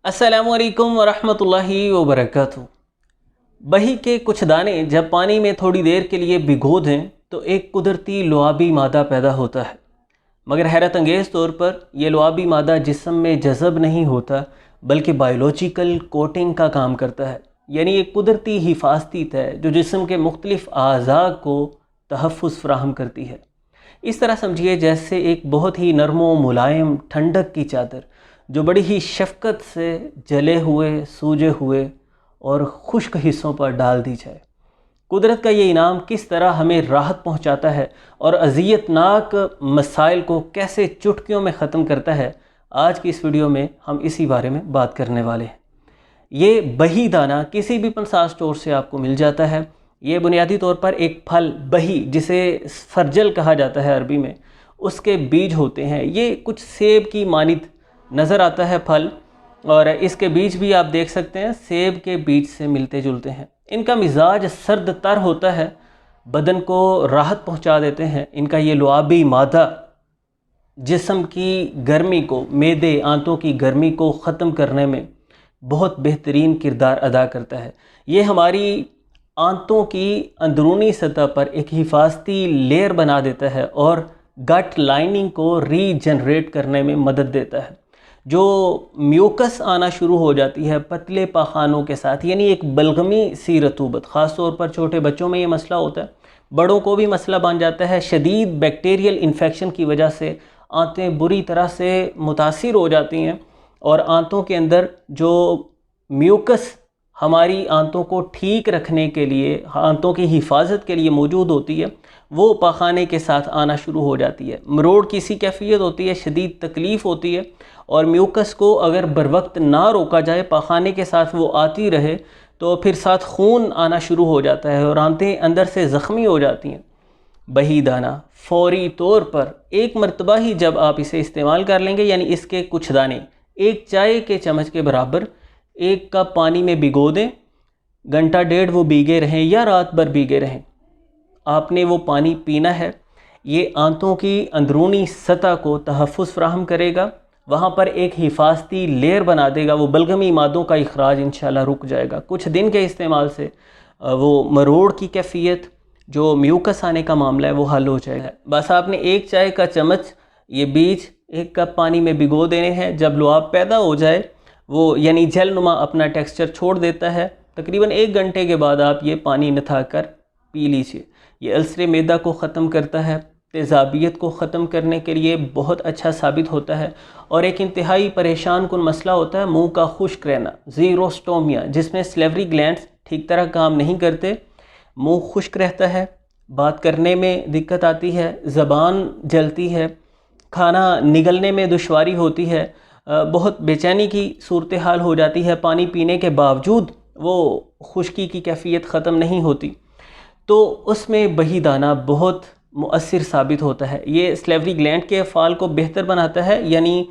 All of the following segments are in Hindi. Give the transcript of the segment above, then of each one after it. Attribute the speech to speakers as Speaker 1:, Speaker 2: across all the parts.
Speaker 1: अस्सलामुअलैकुम वरहमतुल्लाहि वबरकातुहू। बही के कुछ दाने जब पानी में थोड़ी देर के लिए भिगो दें तो एक कुदरती लुआबी मादा पैदा होता है। मगर हैरत अंगेज़ तौर पर यह लुआबी मादा जिस्म में जज़ब नहीं होता बल्कि बायोलॉजिकल कोटिंग का काम करता है, यानी एक कुदरती हिफाजती तय जो जिस्म के मुख्तलिफ़ अज़ा को तहफ़्फ़ुज़ फ़राहम करती है। इस तरह समझिए जैसे एक बहुत ही नरम व मुलायम ठंडक की चादर जो बड़ी ही शफ़क़त से जले हुए, सूजे हुए और खुश्क हिस्सों पर डाल दी जाए। कुदरत का ये इनाम किस तरह हमें राहत पहुंचाता है और अज़ियतनाक मसाइल को कैसे चुटकियों में ख़त्म करता है, आज की इस वीडियो में हम इसी बारे में बात करने वाले हैं। ये बही दाना किसी भी पंसार स्टोर से आपको मिल जाता है। ये बुनियादी तौर पर एक फल बही, जिसे फरजल कहा जाता है अरबी में, उसके बीज होते हैं। ये कुछ सेब की मानित नज़र आता है फल, और इसके बीज भी आप देख सकते हैं सेब के बीज से मिलते जुलते हैं। इनका मिजाज सर्द तर होता है, बदन को राहत पहुंचा देते हैं। इनका ये लुआबी मादा जिस्म की गर्मी को, मैदे आंतों की गर्मी को ख़त्म करने में बहुत बेहतरीन किरदार अदा करता है। ये हमारी आंतों की अंदरूनी सतह पर एक हिफाजती लेयर बना देता है और गट लाइनिंग को रीजनरेट करने में मदद देता है। जो म्यूकस आना शुरू हो जाती है पतले पाखानों के साथ, यानी एक बलगमी सी रतूबत, ख़ास तौर पर छोटे बच्चों में ये मसला होता है, बड़ों को भी मसला बन जाता है। शदीद बैक्टीरियल इन्फेक्शन की वजह से आंतें बुरी तरह से मुतासिर हो जाती हैं और आंतों के अंदर जो म्यूकस हमारी आंतों को ठीक रखने के लिए, आंतों की हिफाजत के लिए मौजूद होती है, वो पाखाने के साथ आना शुरू हो जाती है। मरोड़ की सी कैफियत होती है, शदीद तकलीफ़ होती है, और म्यूकस को अगर बर वक्त ना रोका जाए, पाखाने के साथ वो आती रहे, तो फिर साथ खून आना शुरू हो जाता है और आंतें अंदर से ज़ख्मी हो जाती हैं। बही दाना फौरी तौर पर एक मरतबा ही जब आप इसे इस्तेमाल कर लेंगे, यानी इसके कुछ दाने एक चाय के चम्मच के बराबर एक कप पानी में भिगो दें, घंटा डेढ़ वो भीगे रहें या रात भर भीगे रहें, आपने वो पानी पीना है। ये आंतों की अंदरूनी सतह को तहफ़्फ़ुज़ फ़राहम करेगा, वहाँ पर एक हिफाजती लेयर बना देगा, वो बलगमी मादों का इखराज इंशाल्लाह रुक जाएगा। कुछ दिन के इस्तेमाल से वो मरोड़ की कैफियत, जो म्यूकस आने का मामला है, वो हल हो जाएगा। बस आपने एक चाय का चम्मच ये बीज एक कप पानी में भिगो देने हैं। जब लुआब पैदा हो जाए, वो यानी जेलनुमा अपना टेक्सचर छोड़ देता है, तकरीबन 1 घंटे के बाद आप ये पानी नथा कर पी लीजिए। ये अल्सर मैदा को ख़त्म करता है, तेज़ाबियत को ख़त्म करने के लिए बहुत अच्छा साबित होता है। और एक इंतहाई परेशान कुन मसला होता है मुंह का खुश्क रहना, ज़ीरोस्टोमिया, जिसमें सलेवरी ग्लैंड्स ठीक तरह काम नहीं करते, मुंह खुश्क रहता है, बात करने में दिक्कत आती है, ज़बान जलती है, खाना निगलने में दुश्वारी होती है, बहुत बेचैनी की सूरत हाल हो जाती है। पानी पीने के बावजूद वो खुश्की की कैफियत ख़त्म नहीं होती, तो उसमें बही दाना बहुत मुअस्सिर साबित होता है। ये सलेवरी ग्लैंड के अफ़ाल को बेहतर बनाता है, यानी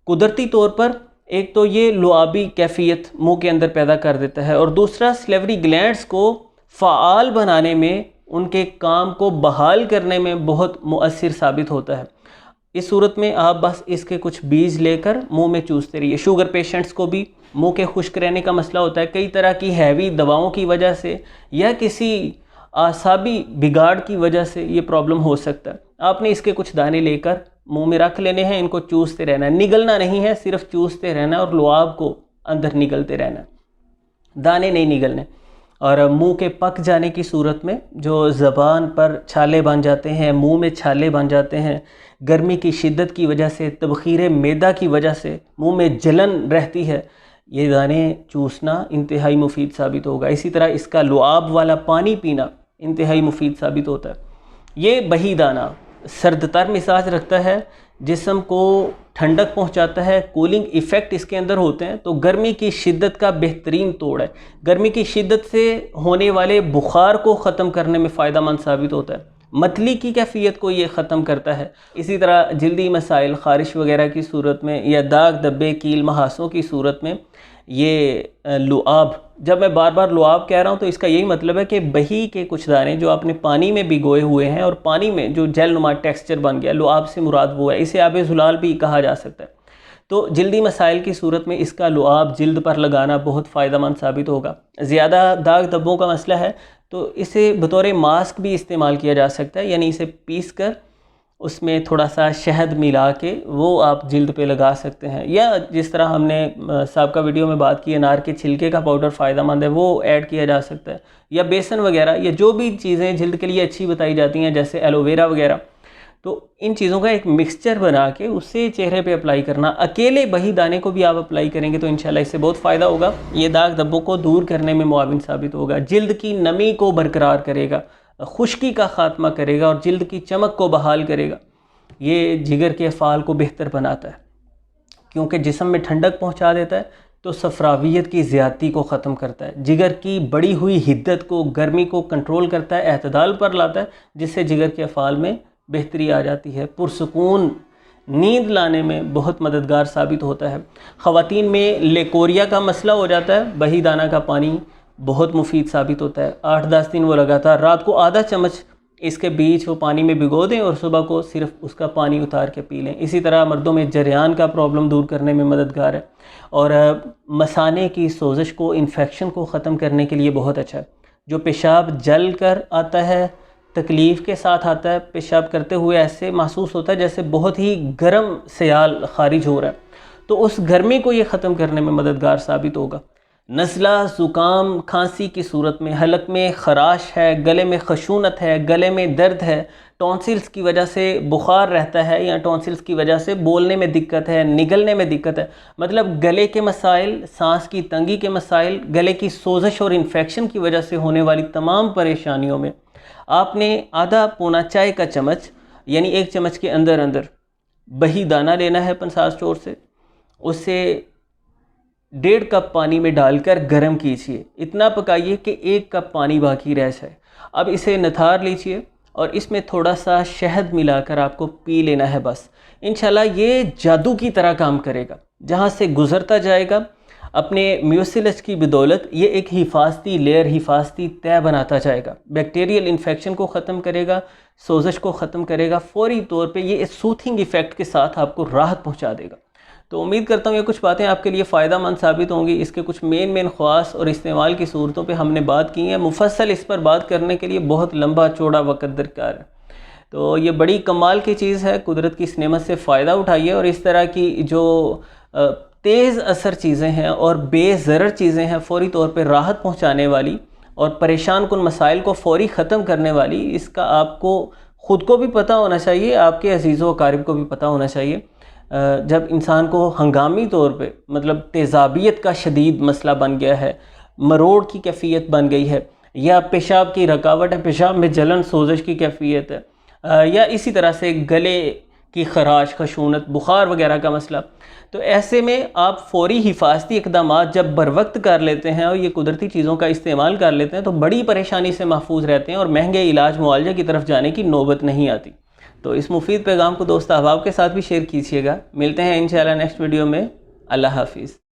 Speaker 1: कुदरती तौर पर एक तो ये लुआबी कैफियत मुंह के अंदर पैदा कर देता है, और दूसरा सलेवरी ग्लैंड्स को फ़ाल बनाने में, उनके काम को बहाल करने में बहुत मुअस्सिर साबित होता है। इस सूरत में आप बस इसके कुछ बीज लेकर मुंह में चूसते रहिए। शुगर पेशेंट्स को भी मुंह के खुश्क रहने का मसला होता है, कई तरह की हैवी दवाओं की वजह से या किसी आसाबी बिगाड़ की वजह से ये प्रॉब्लम हो सकता है। आपने इसके कुछ दाने लेकर मुंह में रख लेने हैं, इनको चूसते रहना है, निगलना नहीं है, सिर्फ चूसते रहना और लुआब को अंदर निगलते रहना, दाने नहीं निगलने। और मुंह के पक जाने की सूरत में जो ज़बान पर छाले बन जाते हैं, मुंह में छाले बन जाते हैं, गर्मी की शिद्दत की वजह से, तबखीर मैदा की वजह से मुंह में जलन रहती है, ये दाने चूसना इंतहाई मुफीद साबित होगा। इसी तरह इसका लुआब वाला पानी पीना इंतहाई मुफीद साबित होता है। ये बही दाना सर्दतर मिजाज रखता है, जिस्म को ठंडक पहुंचाता है, कूलिंग इफ़ेक्ट इसके अंदर होते हैं, तो गर्मी की शिद्दत का बेहतरीन तोड़ है। गर्मी की शिद्दत से होने वाले बुखार को ख़त्म करने में फ़ायदेमंद साबित होता है, मतली की कैफियत को ये ख़त्म करता है। इसी तरह जल्दी मसाइल, ख़ारिश वगैरह की सूरत में, या दाग धब्बे, कील महासों की सूरत में ये लुआब, जब मैं बार बार लुआब कह रहा हूँ तो इसका यही मतलब है कि बही के कुछ दाने जो आपने पानी में भिगोए हुए हैं और पानी में जो जेल नुमा टेक्सचर बन गया, लुआब से मुराद वो है, इसे आब ज़ुलाल भी कहा जा सकता है। तो जल्दी मसाइल की सूरत में इसका लुआब जिल्द पर लगाना बहुत फ़ायदेमंद साबित होगा। ज़्यादा दाग धब्बों का मसला है तो इसे बतौर मास्क भी इस्तेमाल किया जा सकता है, यानी इसे पीस कर उसमें थोड़ा सा शहद मिला के वो आप जिल्द पे लगा सकते हैं, या जिस तरह हमने साबका वीडियो में बात की अनार के छिलके का पाउडर फ़ायदेमंद है वो ऐड किया जा सकता है, या बेसन वगैरह, या जो भी चीज़ें जिल्द के लिए अच्छी बताई जाती हैं जैसे एलोवेरा वगैरह। तो इन चीज़ों का एक मिक्सचर बना के उससे चेहरे पे अप्लाई करना। अकेले बही दाने को भी आप अप्लाई करेंगे तो इंशाल्लाह इससे बहुत फ़ायदा होगा। ये दाग धब्बों को दूर करने में मुआविन साबित होगा, जिल्द की नमी को बरकरार करेगा, खुश्की का ख़ात्मा करेगा और जिल्द की चमक को बहाल करेगा। ये जिगर के अफ़ाल को बेहतर बनाता है क्योंकि जिस्म में ठंडक पहुँचा देता है, तो सफ़रावियत की ज़्यादती को ख़त्म करता है, जिगर की बढ़ी हुई हिद्दत को, गर्मी को कंट्रोल करता है, एतदाल पर लाता है, जिससे जिगर के अफ़ाल में बेहतरी आ जाती है, पुरसुकून नींद लाने में बहुत मददगार साबित होता है। ख़वातीन में लेकोरिया का मसला हो जाता है, बही दाना का पानी बहुत मुफीद साबित होता है। 8-10 दिन वो लगातार रात को आधा चम्मच इसके बीच वो पानी में भिगो दें और सुबह को सिर्फ उसका पानी उतार के पी लें। इसी तरह मर्दों में जरियान का प्रॉब्लम दूर करने में मददगार है और मसाने की सोजिश को, इन्फेक्शन को ख़त्म करने के लिए बहुत अच्छा है। जो पेशाब जल कर आता है, तकलीफ़ के साथ आता है, पेशाब करते हुए ऐसे महसूस होता है जैसे बहुत ही गर्म सयाल खारिज हो रहा है, तो उस गर्मी को ये ख़त्म करने में मददगार साबित होगा। नज़ला, ज़ुकाम, खांसी की सूरत में, हलक में ख़राश है, गले में खशूनत है, गले में दर्द है, टॉन्सिल्स की वजह से बुखार रहता है या टॉन्सिल्स की वजह से बोलने में दिक्कत है, निगलने में दिक्कत है, मतलब गले के मसाइल, सांस की तंगी के मसाइल, गले की सोजिश और इन्फेक्शन की वजह से होने वाली तमाम परेशानियों में आपने आधा पौना चाय का चम्मच, यानी 1 चम्मच के अंदर अंदर बही दाना लेना है 50 स्टोर से, उससे 1.5 कप पानी में डालकर गर्म कीजिए, इतना पकाइए कि 1 कप पानी बाकी रह जाए। अब इसे निथार लीजिए और इसमें थोड़ा सा शहद मिलाकर आपको पी लेना है बस। इंशाल्लाह ये जादू की तरह काम करेगा, जहाँ से गुज़रता जाएगा अपने म्यूसिलस की बदौलत ये एक हिफाजती लेयर, हिफाजती तय बनाता जाएगा, बैक्टीरियल इन्फेक्शन को ख़त्म करेगा, सोजिश को ख़त्म करेगा, फ़ौरी तौर पे ये सूथिंग इफ़ेक्ट के साथ आपको राहत पहुंचा देगा। तो उम्मीद करता हूँ ये कुछ बातें आपके लिए फ़ायदेमंद साबित होंगी। इसके कुछ मेन ख़वास और इस्तेमाल की सूरतों पे हमने बात की है। मुफस्सल इस पर बात करने के लिए बहुत लंबा चौड़ा वक्त दरकार है। तो ये बड़ी कमाल की चीज़ है, कुदरत की इस नेमत से फ़ायदा उठाइए और इस तरह की जो तेज़ असर चीज़ें हैं और बेज़रर चीज़ें हैं, फ़ौरी तौर पर राहत पहुँचाने वाली और परेशान कुन मसाइल को फ़ौरी ख़त्म करने वाली, इसका आपको ख़ुद को भी पता होना चाहिए, आपके अज़ीज़ व अकारिब को भी पता होना चाहिए। जब इंसान को हंगामी तौर पे, मतलब तेज़ाबियत का शदीद मसला बन गया है, मरोड़ की कैफियत बन गई है, या पेशाब की रुकावट है, पेशाब में जलन सोजिश की कैफियत है, या इसी तरह से गले की खराश, खशूनत, बुखार वगैरह का मसला, तो ऐसे में आप फ़ौरी हिफाजती इक़दामात जब बर वक्त कर लेते हैं और ये कुदरती चीज़ों का इस्तेमाल कर लेते हैं तो बड़ी परेशानी से महफूज रहते हैं और महंगे इलाज मुआलजे की तरफ जाने की नौबत नहीं आती। तो इस मुफीद पैगाम को दोस्त अहबाब के साथ भी शेयर कीजिएगा। मिलते हैं इंशाअल्लाह नेक्स्ट वीडियो में। अल्लाह हाफिज़।